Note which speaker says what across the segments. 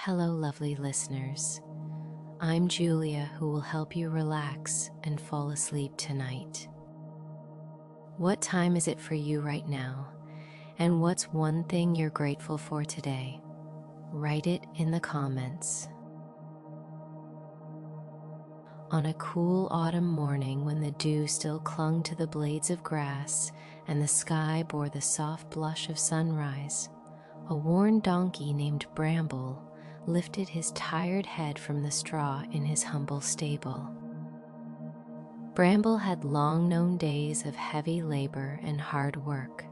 Speaker 1: Hello, lovely listeners. I'm Julia, who will help you relax and fall asleep tonight. What time is it for you right now? And what's one thing you're grateful for today? Write it in the comments. On a cool autumn morning, when the dew still clung to the blades of grass and the sky bore the soft blush of sunrise, a worn donkey named Bramble lifted his tired head from the straw in his humble stable. Bramble had long known days of heavy labor and hard work,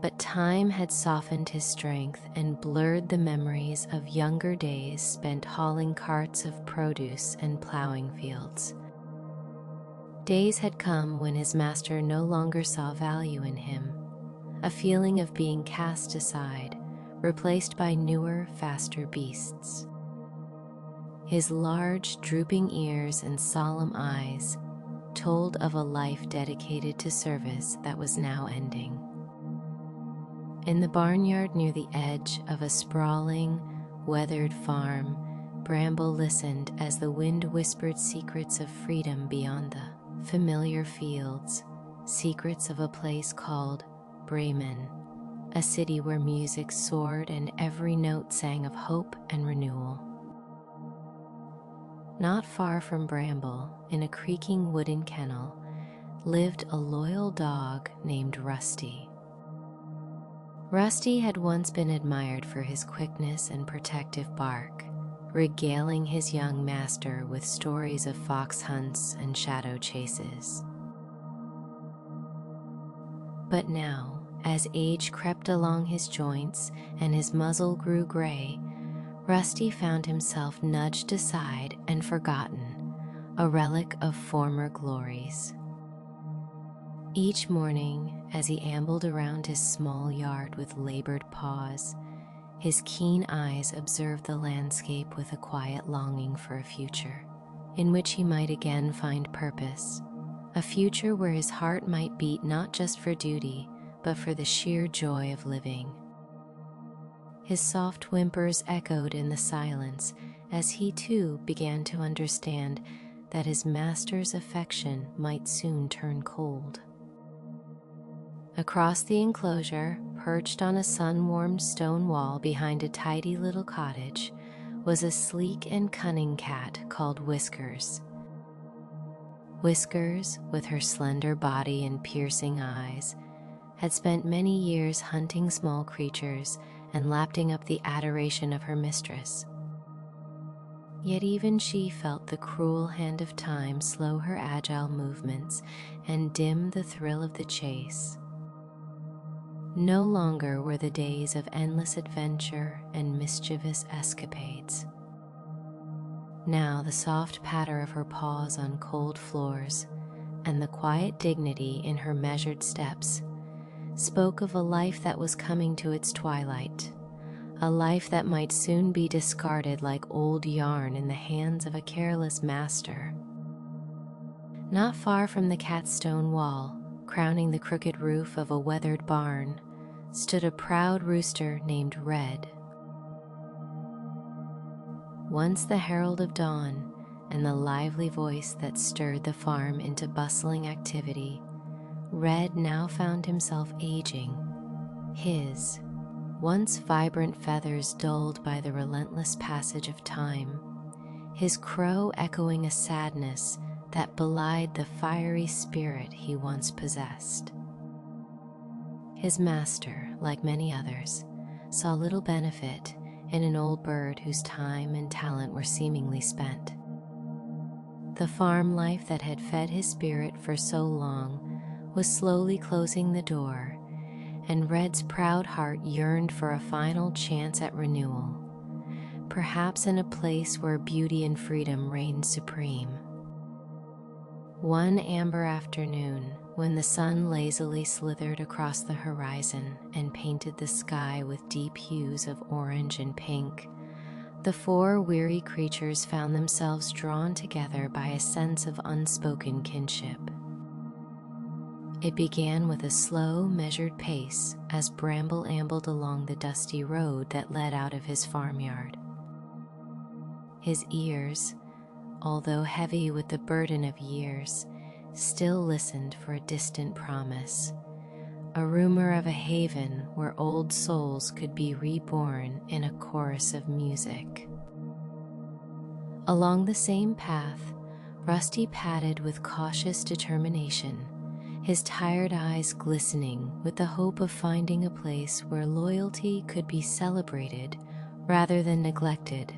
Speaker 1: but time had softened his strength and blurred the memories of younger days spent hauling carts of produce and plowing fields. Days had come when his master no longer saw value in him, a feeling of being cast aside, replaced by newer, faster beasts. His large, drooping ears and solemn eyes told of a life dedicated to service that was now ending. In the barnyard near the edge of a sprawling, weathered farm, Bramble listened as the wind whispered secrets of freedom beyond the familiar fields, secrets of a place called Bremen, a city where music soared and every note sang of hope and renewal. Not far from Bramble, in a creaking wooden kennel, lived a loyal dog named Rusty. Rusty had once been admired for his quickness and protective bark, regaling his young master with stories of fox hunts and shadow chases. But now, as age crept along his joints and his muzzle grew gray, Rusty found himself nudged aside and forgotten, a relic of former glories. Each morning, as he ambled around his small yard with labored paws, his keen eyes observed the landscape with a quiet longing for a future, in which he might again find purpose, a future where his heart might beat not just for duty, but for the sheer joy of living. His soft whimpers echoed in the silence as he too began to understand that his master's affection might soon turn cold. Across the enclosure, perched on a sun-warmed stone wall behind a tidy little cottage, was a sleek and cunning cat called Whiskers. Whiskers, with her slender body and piercing eyes, had spent many years hunting small creatures and lapping up the adoration of her mistress. Yet even she felt the cruel hand of time slow her agile movements and dim the thrill of the chase. No longer were the days of endless adventure and mischievous escapades. Now the soft patter of her paws on cold floors and the quiet dignity in her measured steps spoke of a life that was coming to its twilight, a life that might soon be discarded like old yarn in the hands of a careless master. Not far from the cat's stone wall, crowning the crooked roof of a weathered barn, stood a proud rooster named Red. Once the herald of dawn and the lively voice that stirred the farm into bustling activity, Red now found himself aging, his once vibrant feathers dulled by the relentless passage of time, his crow echoing a sadness that belied the fiery spirit he once possessed. His master, like many others, saw little benefit in an old bird whose time and talent were seemingly spent. The farm life that had fed his spirit for so long was slowly closing the door, and Red's proud heart yearned for a final chance at renewal, perhaps in a place where beauty and freedom reigned supreme. One amber afternoon, when the sun lazily slithered across the horizon and painted the sky with deep hues of orange and pink, the four weary creatures found themselves drawn together by a sense of unspoken kinship. It began with a slow, measured pace as Bramble ambled along the dusty road that led out of his farmyard. His ears, although heavy with the burden of years, still listened for a distant promise, a rumor of a haven where old souls could be reborn in a chorus of music. Along the same path, Rusty padded with cautious determination, his tired eyes glistening with the hope of finding a place where loyalty could be celebrated rather than neglected.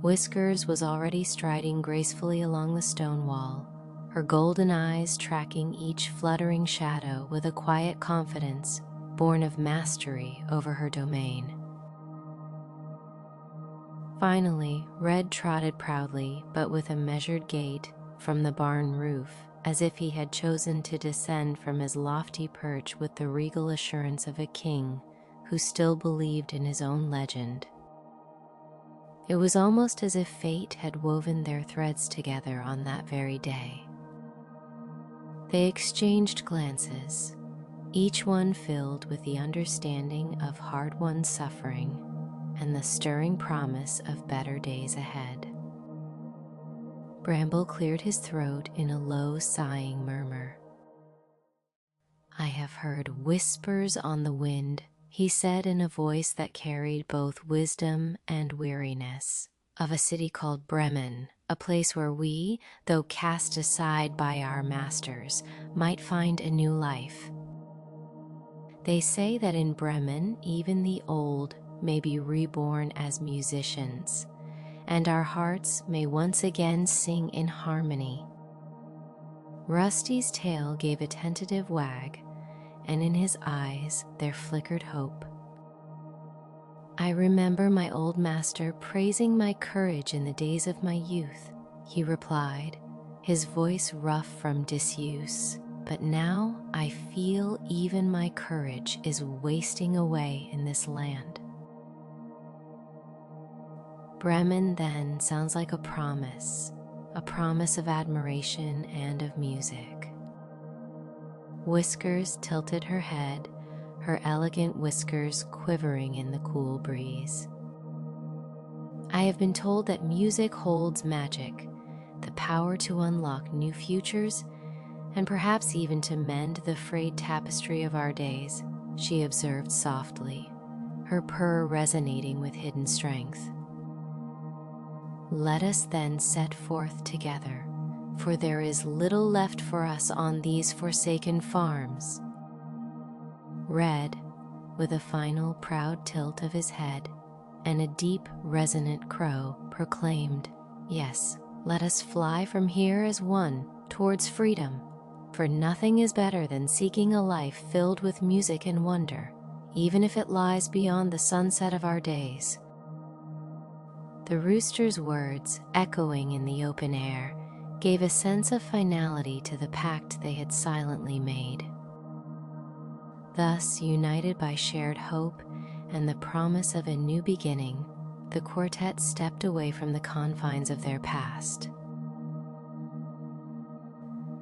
Speaker 1: Whiskers was already striding gracefully along the stone wall, her golden eyes tracking each fluttering shadow with a quiet confidence born of mastery over her domain. Finally, Red trotted proudly, but with a measured gait, from the barn roof, as if he had chosen to descend from his lofty perch with the regal assurance of a king who still believed in his own legend. It was almost as if fate had woven their threads together on that very day. They exchanged glances, each one filled with the understanding of hard-won suffering and the stirring promise of better days ahead. Bramble cleared his throat in a low, sighing murmur. "I have heard whispers on the wind," he said in a voice that carried both wisdom and weariness, "of a city called Bremen, a place where we, though cast aside by our masters, might find a new life. They say that in Bremen even the old may be reborn as musicians, and our hearts may once again sing in harmony." Rusty's tail gave a tentative wag, and in his eyes there flickered hope. "I remember my old master praising my courage in the days of my youth," he replied, his voice rough from disuse. "But now I feel even my courage is wasting away in this land." Bremen then sounds like a promise of admiration and of music. Whiskers tilted her head, her elegant whiskers quivering in the cool breeze. "I have been told that music holds magic, the power to unlock new futures, and perhaps even to mend the frayed tapestry of our days," she observed softly, her purr resonating with hidden strength. "Let us then set forth together, for there is little left for us on these forsaken farms." Red, with a final proud tilt of his head and a deep resonant crow, proclaimed, "Yes, let us fly from here as one towards freedom, for nothing is better than seeking a life filled with music and wonder, even if it lies beyond the sunset of our days." The rooster's words, echoing in the open air, gave a sense of finality to the pact they had silently made. Thus, united by shared hope and the promise of a new beginning, the quartet stepped away from the confines of their past.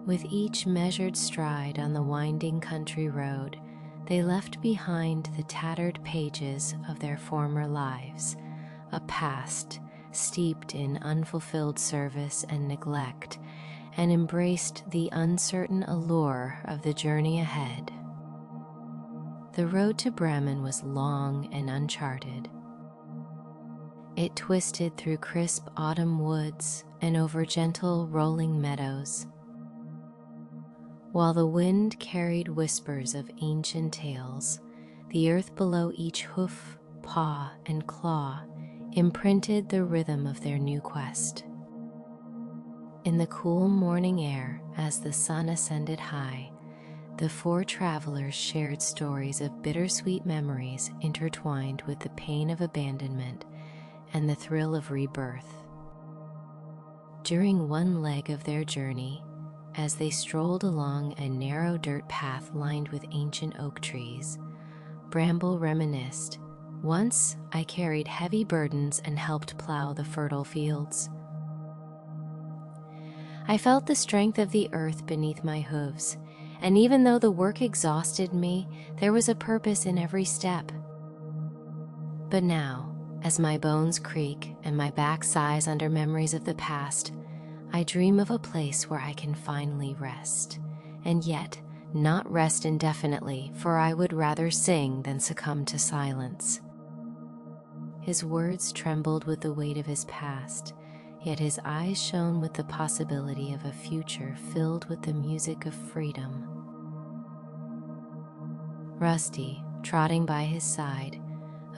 Speaker 1: With each measured stride on the winding country road, they left behind the tattered pages of their former lives, a past steeped in unfulfilled service and neglect, and embraced the uncertain allure of the journey ahead. The road to Bremen was long and uncharted. It twisted through crisp autumn woods and over gentle rolling meadows, while the wind carried whispers of ancient tales. The earth below each hoof, paw, and claw imprinted the rhythm of their new quest. In the cool morning air, as the sun ascended high, the four travelers shared stories of bittersweet memories intertwined with the pain of abandonment and the thrill of rebirth. During one leg of their journey, as they strolled along a narrow dirt path lined with ancient oak trees, Bramble reminisced, "Once I carried heavy burdens and helped plow the fertile fields. I felt the strength of the earth beneath my hooves, and even though the work exhausted me, there was a purpose in every step. But now, As my bones creak and my back sighs under memories of the past, I dream of a place where I can finally rest, and yet not rest indefinitely, for I would rather sing than succumb to silence. His words trembled with the weight of his past, yet his eyes shone with the possibility of a future filled with the music of freedom. Rusty, trotting by his side,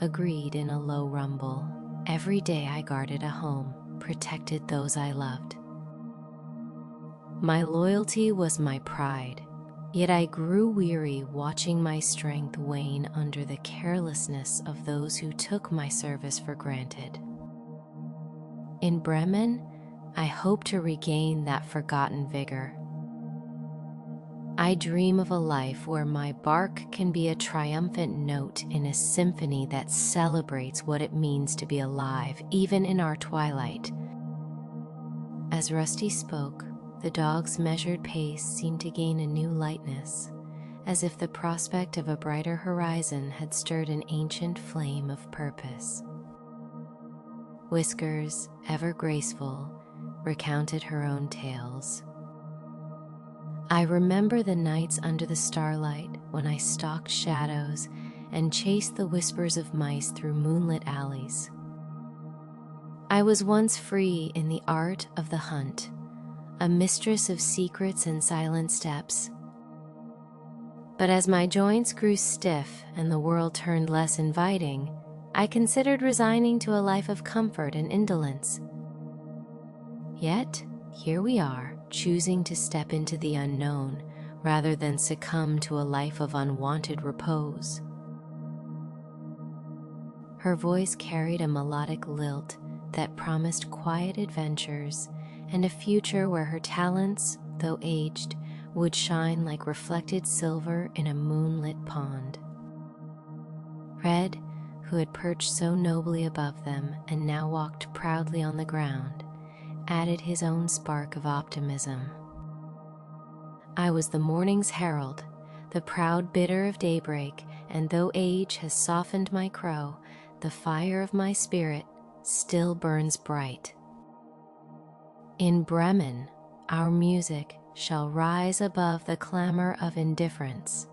Speaker 1: agreed in a low rumble. Every day I guarded a home, protected those I loved. My loyalty was my pride, yet I grew weary watching my strength wane under the carelessness of those who took my service for granted. In Bremen, I hope to regain that forgotten vigor. I dream of a life where my bark can be a triumphant note in a symphony that celebrates what it means to be alive, even in our twilight. As Rusty spoke, the dog's measured pace seemed to gain a new lightness, as if the prospect of a brighter horizon had stirred an ancient flame of purpose. Whiskers, ever graceful, recounted her own tales. I remember the nights under the starlight when I stalked shadows and chased the whispers of mice through moonlit alleys. I was once free in the art of the hunt, a mistress of secrets and silent steps. But as my joints grew stiff and the world turned less inviting, I considered resigning to a life of comfort and indolence. Yet, here we are, choosing to step into the unknown rather than succumb to a life of unwanted repose. Her voice carried a melodic lilt that promised quiet adventures and a future where her talents, though aged, would shine like reflected silver in a moonlit pond. Red, who had perched so nobly above them and now walked proudly on the ground, added his own spark of optimism. I was the morning's herald, the proud bidder of daybreak, and though age has softened my crow, the fire of my spirit still burns bright. In Bremen, our music shall rise above the clamor of indifference.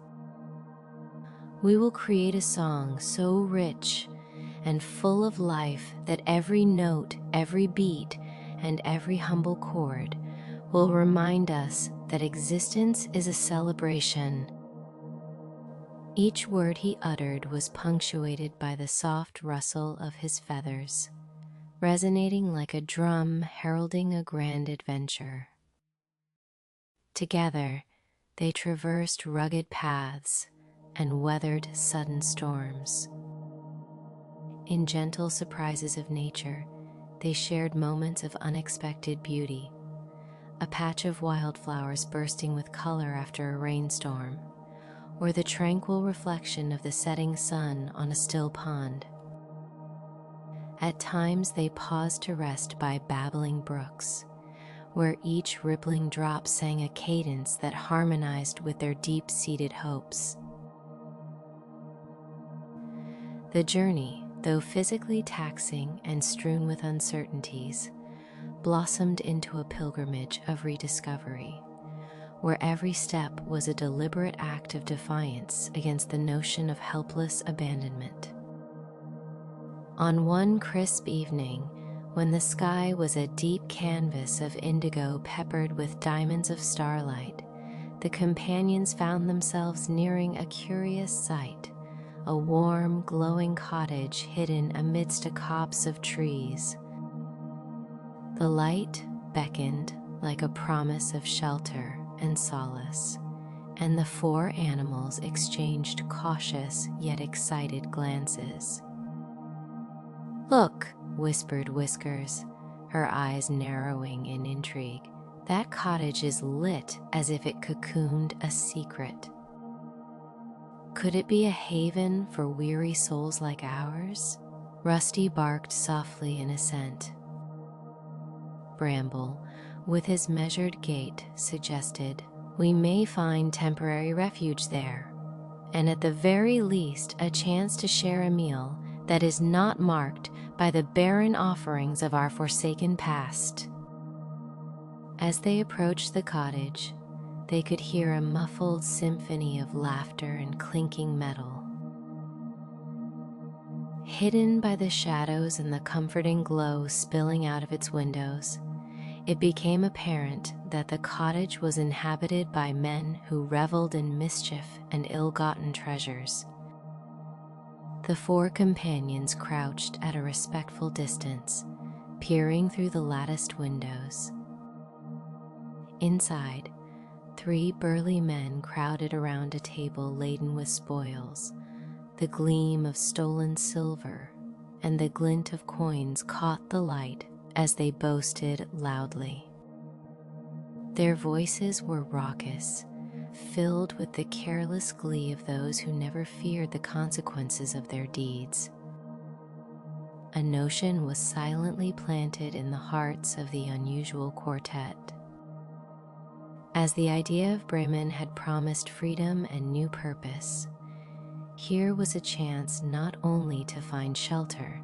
Speaker 1: We will create a song so rich and full of life that every note, every beat, and every humble chord will remind us that existence is a celebration. Each word he uttered was punctuated by the soft rustle of his feathers, resonating like a drum heralding a grand adventure. Together, they traversed rugged paths and weathered sudden storms. In gentle surprises of nature, they shared moments of unexpected beauty, a patch of wildflowers bursting with color after a rainstorm, or the tranquil reflection of the setting sun on a still pond. At times they paused to rest by babbling brooks, where each rippling drop sang a cadence that harmonized with their deep-seated hopes. The journey, though physically taxing and strewn with uncertainties, blossomed into a pilgrimage of rediscovery, where every step was a deliberate act of defiance against the notion of helpless abandonment. On one crisp evening, when the sky was a deep canvas of indigo peppered with diamonds of starlight, the companions found themselves nearing a curious sight, a warm, glowing cottage hidden amidst a copse of trees. The light beckoned like a promise of shelter and solace, and the four animals exchanged cautious yet excited glances. "Look," whispered Whiskers, her eyes narrowing in intrigue. "That cottage is lit as if it cocooned a secret. Could it be a haven for weary souls like ours?" Rusty barked softly in assent. Bramble, with his measured gait, suggested, "We may find temporary refuge there, and at the very least a chance to share a meal that is not marked by the barren offerings of our forsaken past. As they approached the cottage, they could hear a muffled symphony of laughter and clinking metal. Hidden by the shadows and the comforting glow spilling out of its windows, it became apparent that the cottage was inhabited by men who reveled in mischief and ill-gotten treasures. The four companions crouched at a respectful distance, peering through the latticed windows. Inside, 3 burly men crowded around a table laden with spoils. The gleam of stolen silver and the glint of coins caught the light as they boasted loudly. Their voices were raucous, filled with the careless glee of those who never feared the consequences of their deeds. A notion was silently planted in the hearts of the unusual quartet. As the idea of Bremen had promised freedom and new purpose, here was a chance not only to find shelter,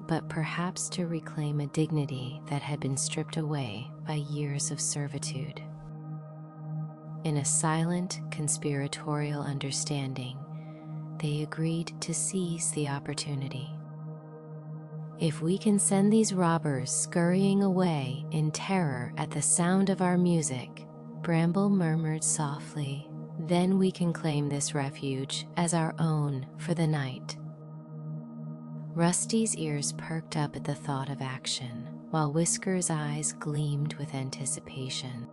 Speaker 1: but perhaps to reclaim a dignity that had been stripped away by years of servitude. In a silent, conspiratorial understanding, they agreed to seize the opportunity. If we can send these robbers scurrying away in terror at the sound of our music, Bramble murmured softly, then we can claim this refuge as our own for the night. Rusty's ears perked up at the thought of action, while Whisker's eyes gleamed with anticipation.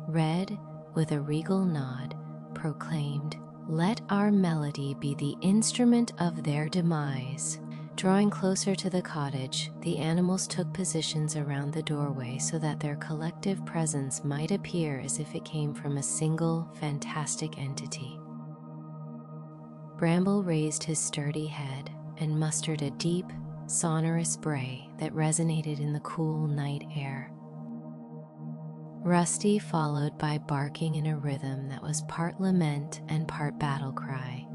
Speaker 1: Red, with a regal nod, proclaimed, "Let our melody be the instrument of their demise." Drawing closer to the cottage, the animals took positions around the doorway so that their collective presence might appear as if it came from a single, fantastic entity. Bramble raised his sturdy head and mustered a deep, sonorous bray that resonated in the cool night air. Rusty followed by barking in a rhythm that was part lament and part battle cry.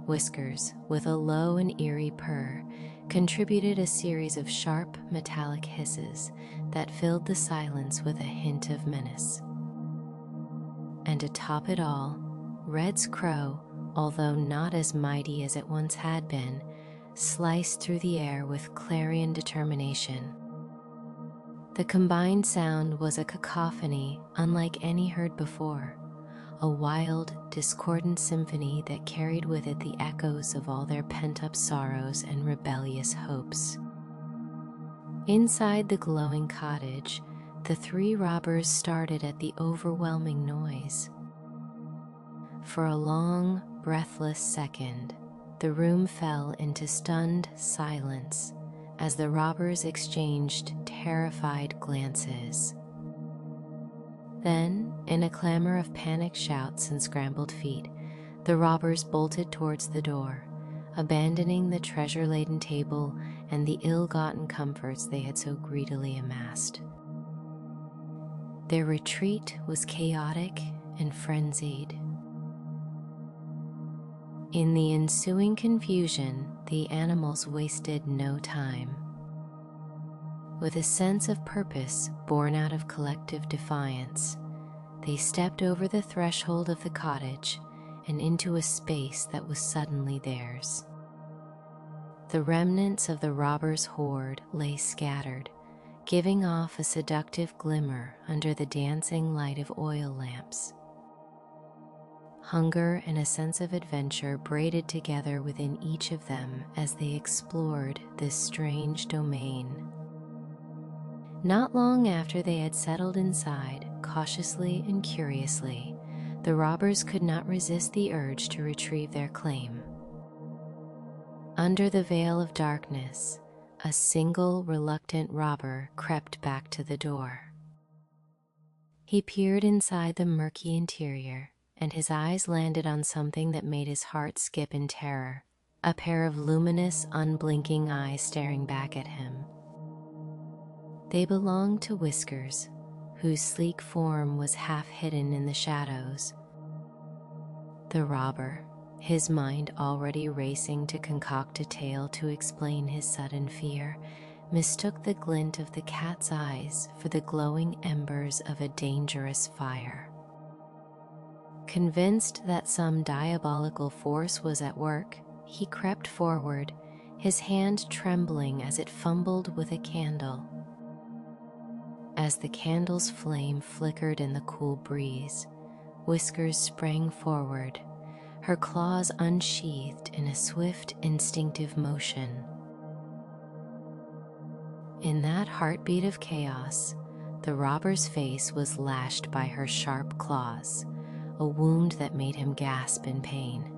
Speaker 1: Whiskers, with a low and eerie purr, contributed a series of sharp, metallic hisses that filled the silence with a hint of menace. And to top it all, Red's crow, although not as mighty as it once had been, sliced through the air with clarion determination. The combined sound was a cacophony unlike any heard before, a wild, discordant symphony that carried with it the echoes of all their pent-up sorrows and rebellious hopes. Inside the glowing cottage, the 3 robbers started at the overwhelming noise. For a long, breathless second, the room fell into stunned silence as the robbers exchanged terrified glances. Then, in a clamor of panicked shouts and scrambled feet, the robbers bolted towards the door, abandoning the treasure-laden table and the ill-gotten comforts they had so greedily amassed. Their retreat was chaotic and frenzied. In the ensuing confusion, the animals wasted no time. With a sense of purpose born out of collective defiance, they stepped over the threshold of the cottage and into a space that was suddenly theirs. The remnants of the robbers' horde lay scattered, giving off a seductive glimmer under the dancing light of oil lamps. Hunger and a sense of adventure braided together within each of them as they explored this strange domain. Not long after they had settled inside, cautiously and curiously, the robbers could not resist the urge to retrieve their claim. Under the veil of darkness, a single reluctant robber crept back to the door. He peered inside the murky interior, and his eyes landed on something that made his heart skip in terror, a pair of luminous, unblinking eyes staring back at him. They belonged to Whiskers, whose sleek form was half hidden in the shadows. The robber, his mind already racing to concoct a tale to explain his sudden fear, mistook the glint of the cat's eyes for the glowing embers of a dangerous fire. Convinced that some diabolical force was at work, he crept forward, his hand trembling as it fumbled with a candle. As the candle's flame flickered in the cool breeze, Whiskers sprang forward, her claws unsheathed in a swift, instinctive motion. In that heartbeat of chaos, the robber's face was lashed by her sharp claws, a wound that made him gasp in pain.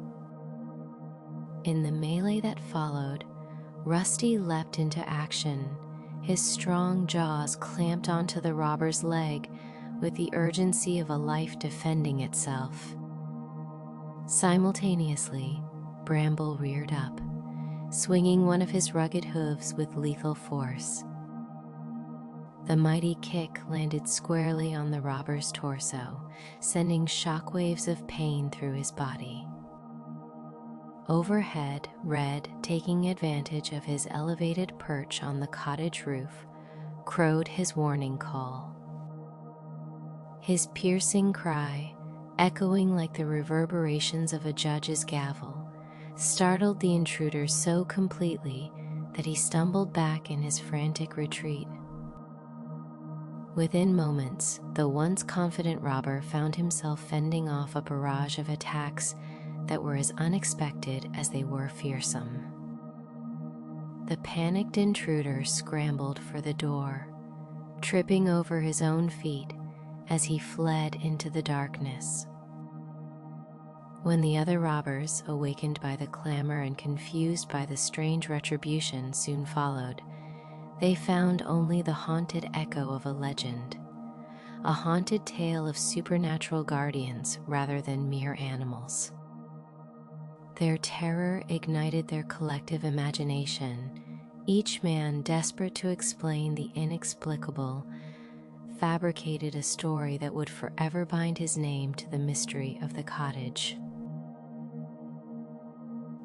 Speaker 1: In the melee that followed, Rusty leapt into action, his strong jaws clamped onto the robber's leg with the urgency of a life defending itself. Simultaneously, Bramble reared up, swinging one of his rugged hooves with lethal force. The mighty kick landed squarely on the robber's torso, sending shockwaves of pain through his body. Overhead, Red, taking advantage of his elevated perch on the cottage roof, crowed his warning call. His piercing cry, echoing like the reverberations of a judge's gavel, startled the intruder so completely that he stumbled back in his frantic retreat. Within moments, the once confident robber found himself fending off a barrage of attacks that were as unexpected as they were fearsome. The panicked intruder scrambled for the door, tripping over his own feet as he fled into the darkness. When the other robbers, awakened by the clamor and confused by the strange retribution, soon followed, they found only the haunted echo of a legend, a haunted tale of supernatural guardians rather than mere animals. Their terror ignited their collective imagination, each man desperate to explain the inexplicable, fabricated a story that would forever bind his name to the mystery of the cottage.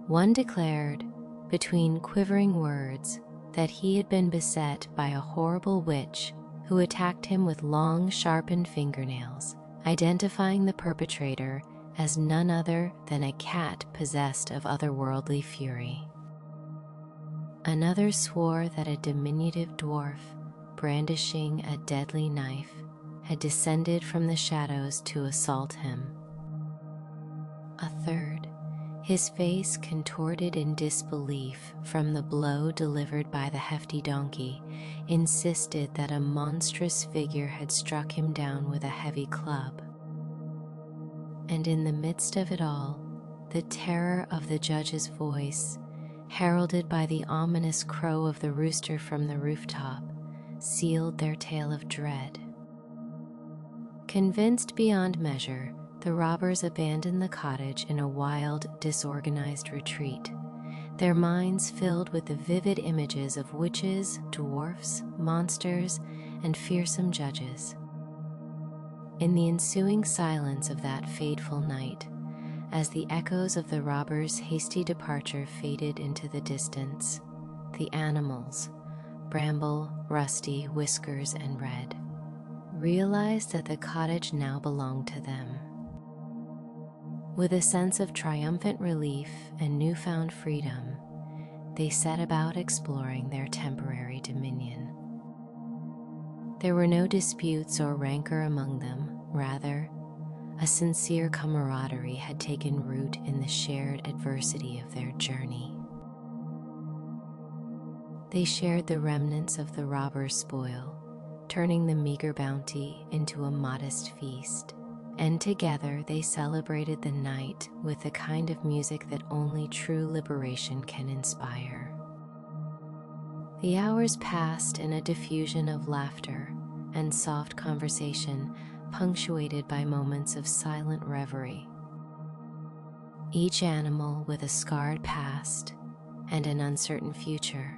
Speaker 1: One declared, between quivering words, that he had been beset by a horrible witch who attacked him with long, sharpened fingernails, identifying the perpetrator as none other than a cat possessed of otherworldly fury. Another swore that a diminutive dwarf, brandishing a deadly knife, had descended from the shadows to assault him. A third, his face contorted in disbelief from the blow delivered by the hefty donkey, insisted that a monstrous figure had struck him down with a heavy club. And in the midst of it all, the terror of the judge's voice, heralded by the ominous crow of the rooster from the rooftop, sealed their tale of dread. Convinced beyond measure, the robbers abandoned the cottage in a wild, disorganized retreat, their minds filled with the vivid images of witches, dwarfs, monsters, and fearsome judges. In the ensuing silence of that fateful night, as the echoes of the robbers' hasty departure faded into the distance, the animals, Bramble, Rusty, Whiskers, and Red, realized that the cottage now belonged to them. With a sense of triumphant relief and newfound freedom, they set about exploring their temporary dominion. There were no disputes or rancor among them. Rather, a sincere camaraderie had taken root in the shared adversity of their journey. They shared the remnants of the robber's spoil, turning the meager bounty into a modest feast, and together they celebrated the night with the kind of music that only true liberation can inspire. The hours passed in a diffusion of laughter and soft conversation, punctuated by moments of silent reverie. Each animal with a scarred past and an uncertain future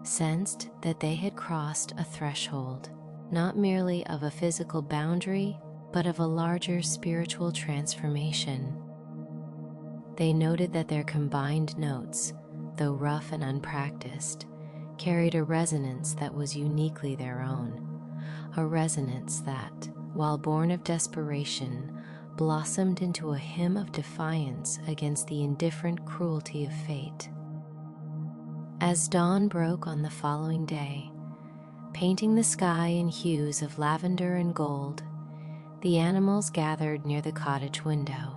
Speaker 1: sensed that they had crossed a threshold, not merely of a physical boundary, but of a larger spiritual transformation. They noted that their combined notes, though rough and unpracticed, carried a resonance that was uniquely their own, a resonance that, while born of desperation, blossomed into a hymn of defiance against the indifferent cruelty of fate. As dawn broke on the following day, painting the sky in hues of lavender and gold, the animals gathered near the cottage window.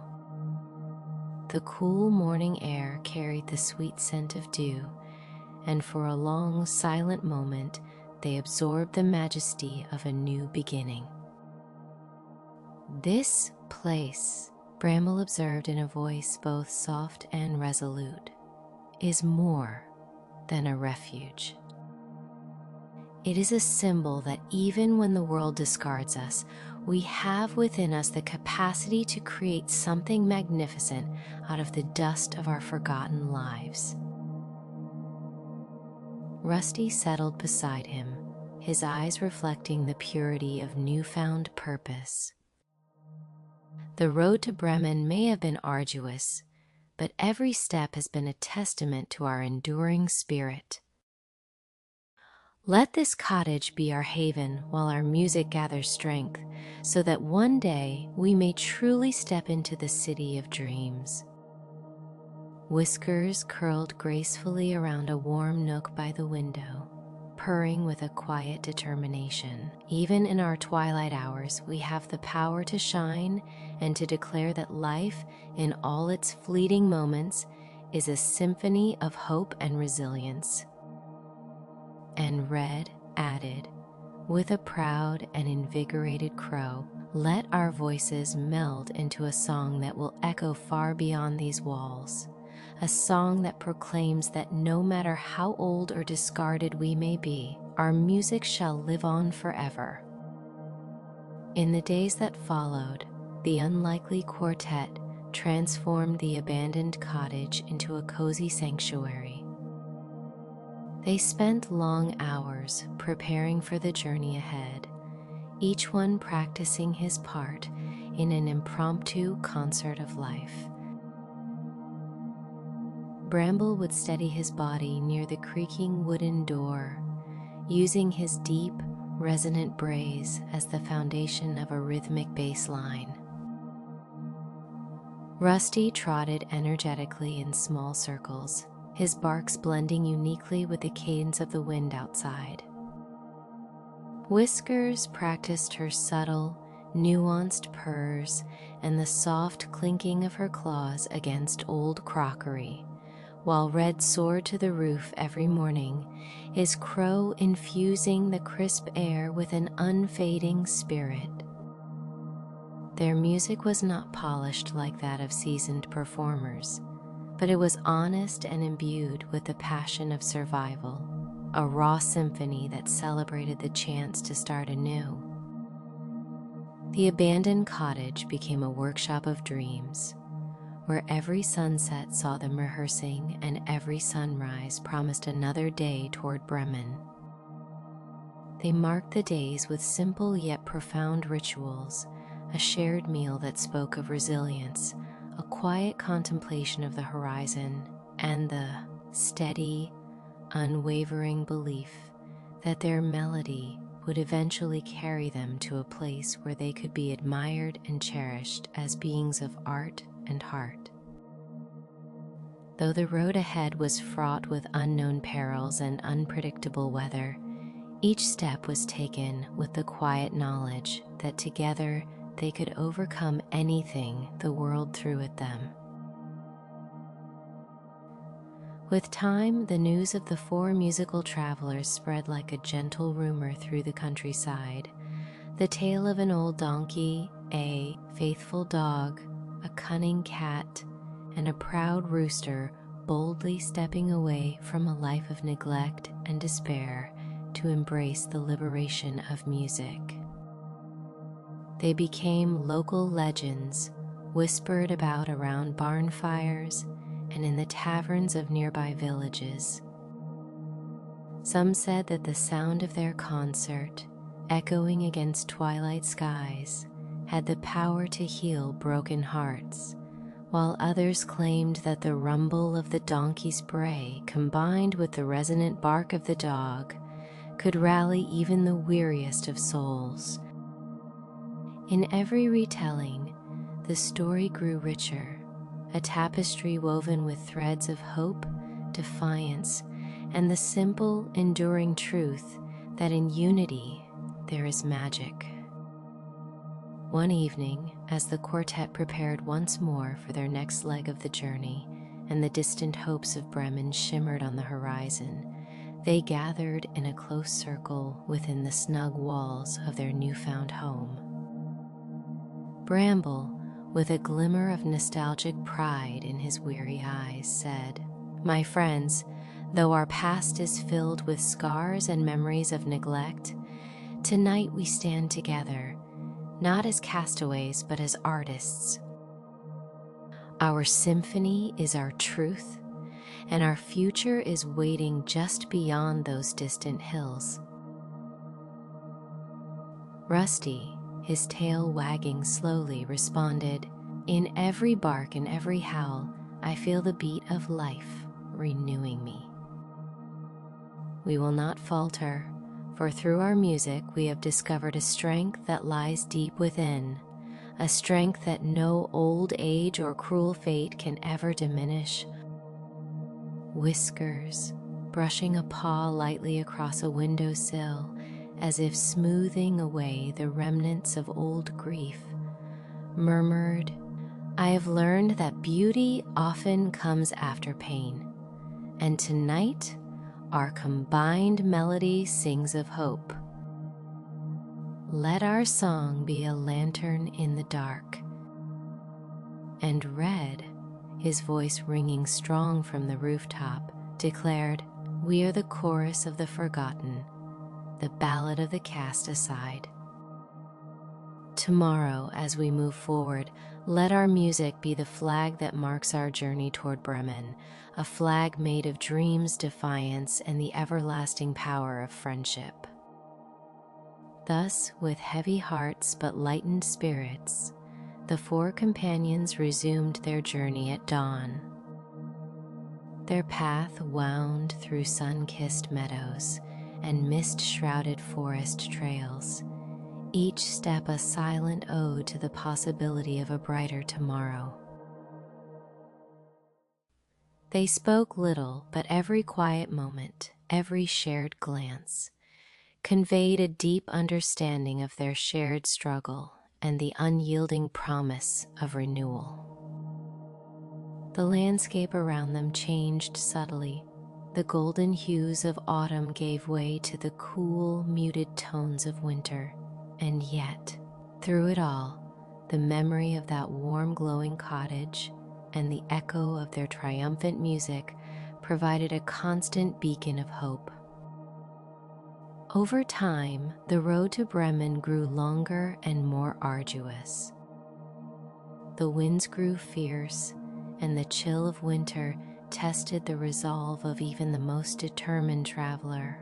Speaker 1: The cool morning air carried the sweet scent of dew, and for a long, silent moment, they absorbed the majesty of a new beginning. "This place," Bramble observed in a voice both soft and resolute, "is more than a refuge. It is a symbol that even when the world discards us, we have within us the capacity to create something magnificent out of the dust of our forgotten lives." Rusty settled beside him, his eyes reflecting the purity of newfound purpose. The road to Bremen may have been arduous, but every step has been a testament to our enduring spirit. Let this cottage be our haven while our music gathers strength, so that one day we may truly step into the city of dreams. Whiskers curled gracefully around a warm nook by the window, purring with a quiet determination. Even in our twilight hours, we have the power to shine and to declare that life, in all its fleeting moments, is a symphony of hope and resilience. And Red added, with a proud and invigorated crow, "Let our voices meld into a song that will echo far beyond these walls, a song that proclaims that no matter how old or discarded we may be, our music shall live on forever." In the days that followed, the unlikely quartet transformed the abandoned cottage into a cozy sanctuary. They spent long hours preparing for the journey ahead, each one practicing his part in an impromptu concert of life. Bramble would steady his body near the creaking wooden door, using his deep, resonant brays as the foundation of a rhythmic bass line. Rusty trotted energetically in small circles, his barks blending uniquely with the cadence of the wind outside. Whiskers practiced her subtle, nuanced purrs and the soft clinking of her claws against old crockery, while Red soared to the roof every morning, his crow infusing the crisp air with an unfading spirit. Their music was not polished like that of seasoned performers, but it was honest and imbued with the passion of survival, a raw symphony that celebrated the chance to start anew. The abandoned cottage became a workshop of dreams, where every sunset saw them rehearsing and every sunrise promised another day toward Bremen. They marked the days with simple yet profound rituals, a shared meal that spoke of resilience, a quiet contemplation of the horizon, and the steady, unwavering belief that their melody would eventually carry them to a place where they could be admired and cherished as beings of art and heart. Though the road ahead was fraught with unknown perils and unpredictable weather, each step was taken with the quiet knowledge that together they could overcome anything the world threw at them. With time, the news of the four musical travelers spread like a gentle rumor through the countryside. The tale of an old donkey, a faithful dog, a cunning cat, and a proud rooster boldly stepping away from a life of neglect and despair to embrace the liberation of music. They became local legends, whispered about around barn fires and in the taverns of nearby villages. Some said that the sound of their concert, echoing against twilight skies, had the power to heal broken hearts, while others claimed that the rumble of the donkey's bray, combined with the resonant bark of the dog, could rally even the weariest of souls. In every retelling, the story grew richer, a tapestry woven with threads of hope, defiance, and the simple, enduring truth that in unity there is magic. One evening, as the quartet prepared once more for their next leg of the journey, and the distant hopes of Bremen shimmered on the horizon, they gathered in a close circle within the snug walls of their newfound home. Bramble, with a glimmer of nostalgic pride in his weary eyes, said, "My friends, though our past is filled with scars and memories of neglect, tonight we stand together, not as castaways but as artists. Our symphony is our truth, and our future is waiting just beyond those distant hills." Rusty, his tail wagging slowly, responded, "In every bark and every howl, I feel the beat of life renewing me." We will not falter, for through our music we have discovered a strength that lies deep within, a strength that no old age or cruel fate can ever diminish. Whiskers, brushing a paw lightly across a windowsill, as if smoothing away the remnants of old grief, murmured, "I have learned that beauty often comes after pain, and tonight our combined melody sings of hope. Let our song be a lantern in the dark." And Red, his voice ringing strong from the rooftop, declared, "We are the chorus of the forgotten, the ballad of the cast aside. Tomorrow, as we move forward, let our music be the flag that marks our journey toward Bremen, a flag made of dreams, defiance, and the everlasting power of friendship." Thus, with heavy hearts but lightened spirits, the four companions resumed their journey at dawn. Their path wound through sun-kissed meadows and mist-shrouded forest trails, each step a silent ode to the possibility of a brighter tomorrow. They spoke little, but every quiet moment, every shared glance, conveyed a deep understanding of their shared struggle and the unyielding promise of renewal. The landscape around them changed subtly. The golden hues of autumn gave way to the cool, muted tones of winter, and yet, through it all, the memory of that warm, glowing cottage and the echo of their triumphant music provided a constant beacon of hope. Over time, the road to Bremen grew longer and more arduous. The winds grew fierce, and the chill of winter tested the resolve of even the most determined traveler.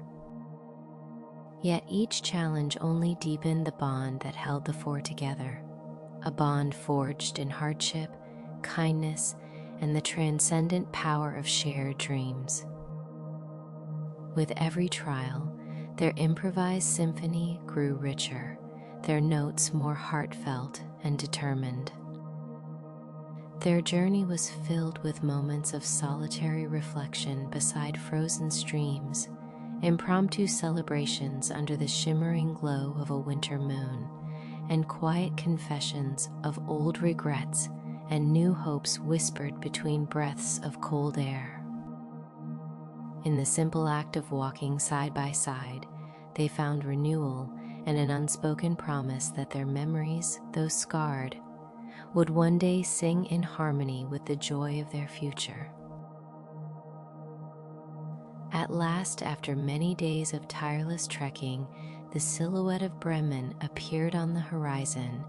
Speaker 1: Yet each challenge only deepened the bond that held the four together, a bond forged in hardship, kindness, and the transcendent power of shared dreams. With every trial, their improvised symphony grew richer, their notes more heartfelt and determined. Their journey was filled with moments of solitary reflection beside frozen streams, impromptu celebrations under the shimmering glow of a winter moon, and quiet confessions of old regrets and new hopes whispered between breaths of cold air. In the simple act of walking side by side, they found renewal and an unspoken promise that their memories, though scarred, would one day sing in harmony with the joy of their future. At last, after many days of tireless trekking, the silhouette of Bremen appeared on the horizon,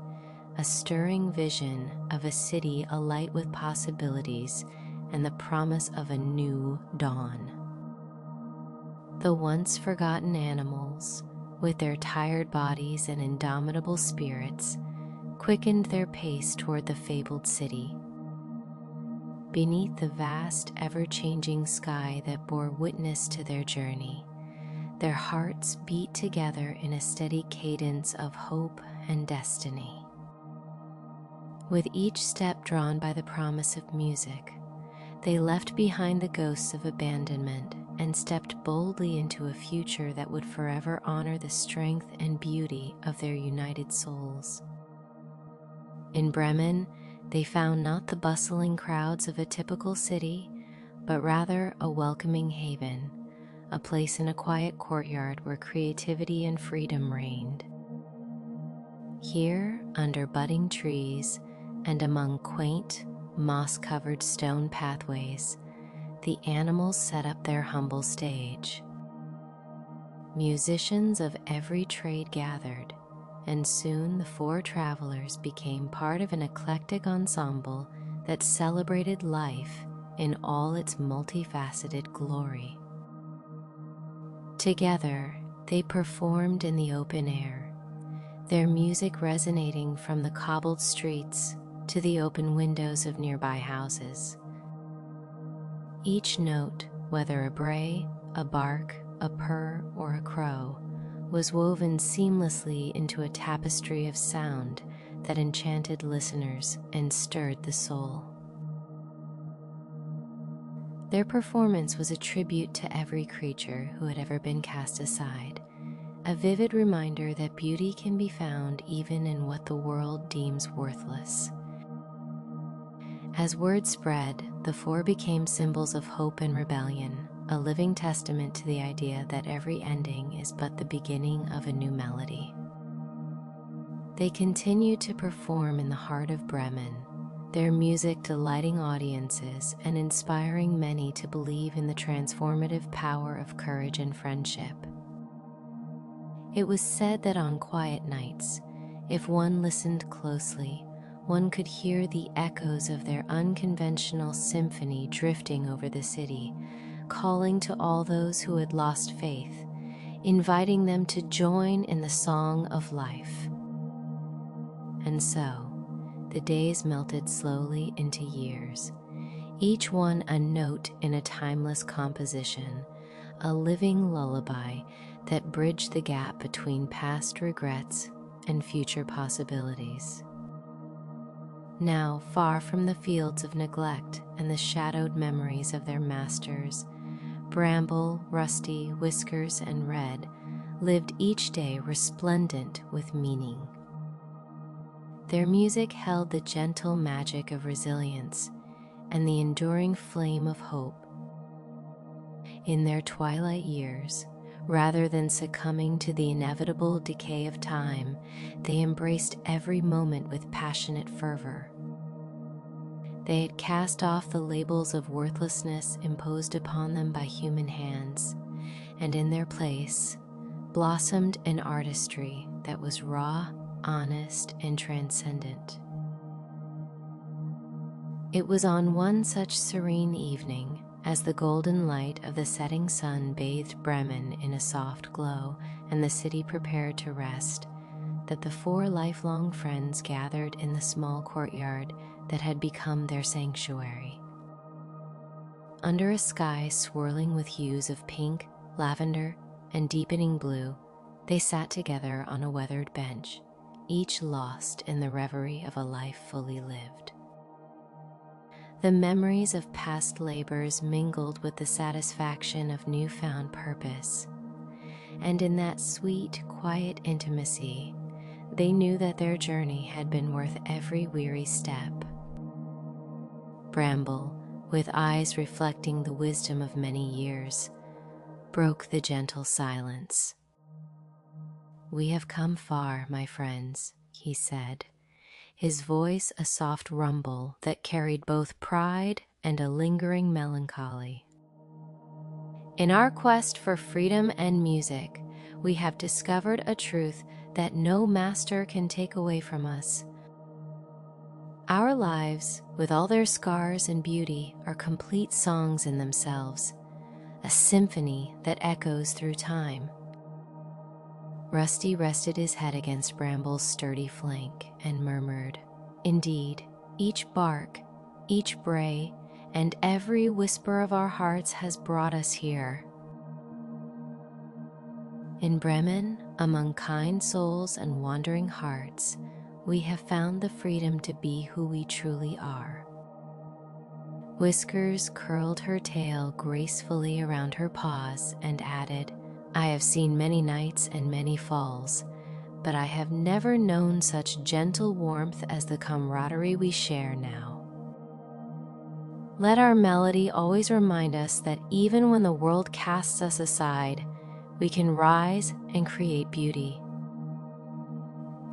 Speaker 1: a stirring vision of a city alight with possibilities and the promise of a new dawn. The once forgotten animals, with their tired bodies and indomitable spirits, quickened their pace toward the fabled city. beneath the vast, ever-changing sky that bore witness to their journey, their hearts beat together in a steady cadence of hope and destiny. With each step drawn by the promise of music, they left behind the ghosts of abandonment and stepped boldly into a future that would forever honor the strength and beauty of their united souls. In Bremen, they found not the bustling crowds of a typical city, but rather a welcoming haven, a place in a quiet courtyard where creativity and freedom reigned. Here, under budding trees and among quaint, moss-covered stone pathways, the animals set up their humble stage. Musicians of every trade gathered, and soon the four travelers became part of an eclectic ensemble that celebrated life in all its multifaceted glory. Together, they performed in the open air, their music resonating from the cobbled streets to the open windows of nearby houses. Each note, whether a bray, a bark, a purr, or a crow, was woven seamlessly into a tapestry of sound that enchanted listeners and stirred the soul. Their performance was a tribute to every creature who had ever been cast aside, a vivid reminder that beauty can be found even in what the world deems worthless. As word spread, the four became symbols of hope and rebellion, a living testament to the idea that every ending is but the beginning of a new melody. They continued to perform in the heart of Bremen, their music delighting audiences and inspiring many to believe in the transformative power of courage and friendship. It was said that on quiet nights, if one listened closely, one could hear the echoes of their unconventional symphony drifting over the city, calling to all those who had lost faith, inviting them to join in the song of life. And so, the days melted slowly into years, each one a note in a timeless composition, a living lullaby that bridged the gap between past regrets and future possibilities. Now, far from the fields of neglect and the shadowed memories of their masters, Bramble, Rusty, Whiskers, and Red lived each day resplendent with meaning. Their music held the gentle magic of resilience and the enduring flame of hope. In their twilight years, rather than succumbing to the inevitable decay of time, they embraced every moment with passionate fervor. They had cast off the labels of worthlessness imposed upon them by human hands, and in their place blossomed an artistry that was raw, honest, and transcendent. It was on one such serene evening, as the golden light of the setting sun bathed Bremen in a soft glow and the city prepared to rest, that the four lifelong friends gathered in the small courtyard that had become their sanctuary. Under a sky swirling with hues of pink, lavender, and deepening blue, they sat together on a weathered bench, each lost in the reverie of a life fully lived. The memories of past labors mingled with the satisfaction of newfound purpose, and in that sweet, quiet intimacy, they knew that their journey had been worth every weary step. Bramble, with eyes reflecting the wisdom of many years, broke the gentle silence. "We have come far, my friends," he said, his voice a soft rumble that carried both pride and a lingering melancholy. "In our quest for freedom and music, we have discovered a truth that no master can take away from us. Our lives, with all their scars and beauty, are complete songs in themselves, a symphony that echoes through time." Rusty rested his head against Bramble's sturdy flank and murmured, "Indeed, each bark, each bray, and every whisper of our hearts has brought us here. In Bremen, among kind souls and wandering hearts, we have found the freedom to be who we truly are. Whiskers curled her tail gracefully around her paws and added, "I have seen many nights and many falls, but I have never known such gentle warmth as the camaraderie we share now." Let our melody always remind us that even when the world casts us aside, we can rise and create beauty.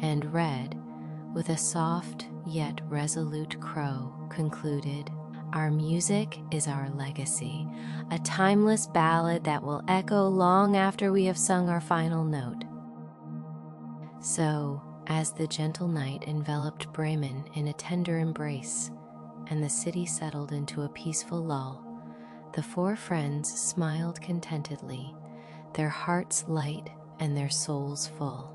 Speaker 1: And Red, with a soft yet resolute crow, concluded, "Our music is our legacy, a timeless ballad that will echo long after we have sung our final note." So, as the gentle night enveloped Bremen in a tender embrace, and the city settled into a peaceful lull, the four friends smiled contentedly, their hearts light and their souls full.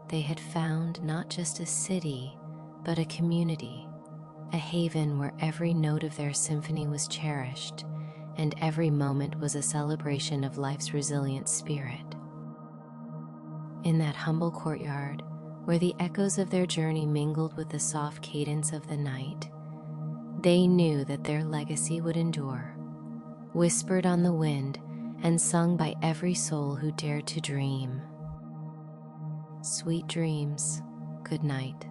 Speaker 1: They had found not just a city, but a community, a haven where every note of their symphony was cherished, and every moment was a celebration of life's resilient spirit. In that humble courtyard, where the echoes of their journey mingled with the soft cadence of the night, they knew that their legacy would endure, whispered on the wind and sung by every soul who dared to dream. Sweet dreams, good night.